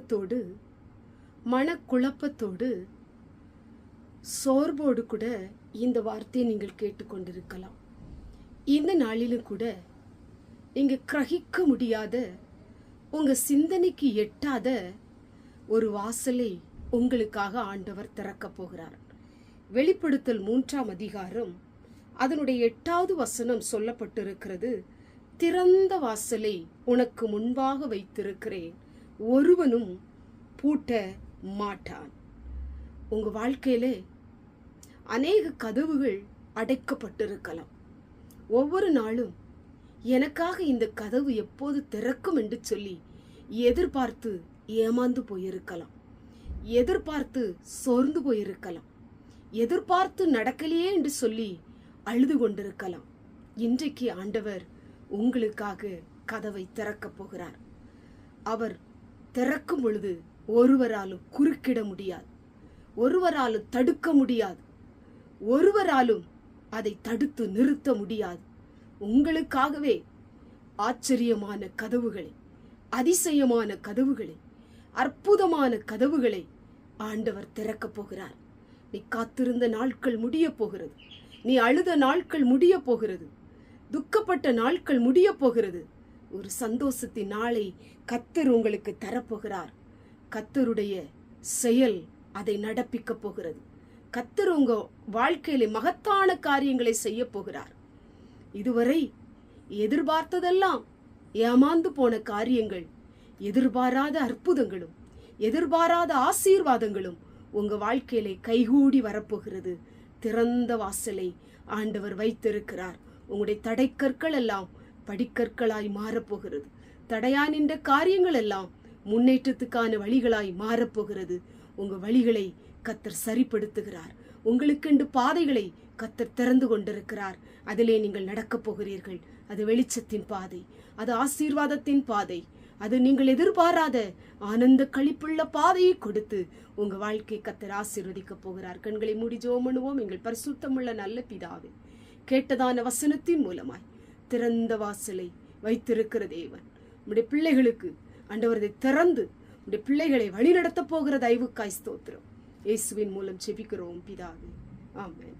குழப்பத்தோடு, மனக்குழப்பத்தோடு, சோர்வோடு கூட இந்த வார்த்தையை நீங்கள் கேட்டுக்கொண்டிருக்கலாம். இந்த நாளிலும் கூட நீங்க கிரகிக்க முடியாத, உங்க சிந்தனைக்கு எட்டாத ஒரு வாசலை உங்களுக்காக ஆண்டவர் திறக்க போகிறார். வெளிப்படுத்தல் 3ஆம் அதிகாரம் அதனுடைய 8வது வசனம் சொல்லப்பட்டிருக்கிறது. திறந்த வாசலை உனக்கு முன்பாக வைத்திருக்கிறேன், ஒருவனும் பூட்ட மாட்டான். உங்க வாழ்க்கையிலே அநேக கதவுகள் அடைக்கப்பட்டிருக்கலாம். ஒவ்வொரு நாளும் எனக்காக இந்த கதவு எப்போது திறக்கும் என்று சொல்லி எதிர்பார்த்து ஏமாந்து போயிருக்கலாம், எதிர்பார்த்து சோர்ந்து போயிருக்கலாம், எதிர்பார்த்து நடக்கலையே என்று சொல்லி அழுது கொண்டிருக்கலாம். இன்றைக்கு ஆண்டவர் உங்களுக்காக கதவை திறக்கப் போகிறார். அவர் திறக்கும் பொழுது ஒருவராலும் குறுக்கிட முடியாது, ஒருவராலும் தடுக்க முடியாது, ஒருவராலும் அதை தடுத்து நிறுத்த முடியாது. உங்களுக்காகவே ஆச்சரியமான கதவுகளை, அதிசயமான கதவுகளை, அற்புதமான கதவுகளை ஆண்டவர் திறக்கப் போகிறார். நீ காத்திருந்த நாட்கள் முடிய போகிறது, நீ அழுத நாட்கள் முடிய போகிறது, துக்கப்பட்ட நாட்கள் முடிய போகிறது. ஒரு சந்தோஷத்தின் நாளை கர்த்தர் உங்களுக்கு தரப்போகிறார். கர்த்தருடைய செயல் அதை நடப்பிக்க போகிறது. கர்த்தர் உங்க வாழ்க்கையில மகத்தான காரியங்களை செய்ய போகிறார். இதுவரை எதிர்பார்த்ததெல்லாம் ஏமாந்து போன காரியங்கள், எதிர்பாராத அற்புதங்களும் எதிர்பாராத ஆசீர்வாதங்களும் உங்க வாழ்க்கையிலே கைகூடி வரப்போகிறது. திறந்த வாசலை ஆண்டவர் வைத்திருக்கிறார். உங்களுடைய தடைக்கற்கள் எல்லாம் படிக்கற்களாய் மாறப்போகிறது. தடையா நின்ற காரியங்கள் எல்லாம் முன்னேற்றத்துக்கான வழிகளாய் மாறப்போகிறது. உங்க வழிகளை கர்த்தர் சரிப்படுத்துகிறார். உங்களுக்கென்று பாதைகளை கர்த்தர் திறந்து கொண்டிருக்கிறார். அதிலே நீங்கள் நடக்கப் போகிறீர்கள். அது வெளிச்சத்தின் பாதை, அது ஆசீர்வாதத்தின் பாதை, அது நீங்கள் எதிர்பாராத ஆனந்த களிப்புள்ள பாதையை கொடுத்து உங்க வாழ்க்கை கர்த்தர் ஆசீர்வதிக்க போகிறார். கண்களை மூடி ஜெபம் பண்ணுவோம். எங்கள் பரிசுத்தமுள்ள நல்ல பிதாவே, கேட்டதான வசனத்தின் மூலமாய் திறந்த வாசலை வைத்திருக்கிற தேவன் உம்முடைய பிள்ளைகளுக்கு ஆண்டவரை திறந்து உம்முடைய பிள்ளைகளை வழிநடத்த போகிற தயவுக்காய் ஸ்தோத்திரம். இயேசுவின் மூலம் ஜெபிக்கிறோம் பிதாவே, ஆமென்.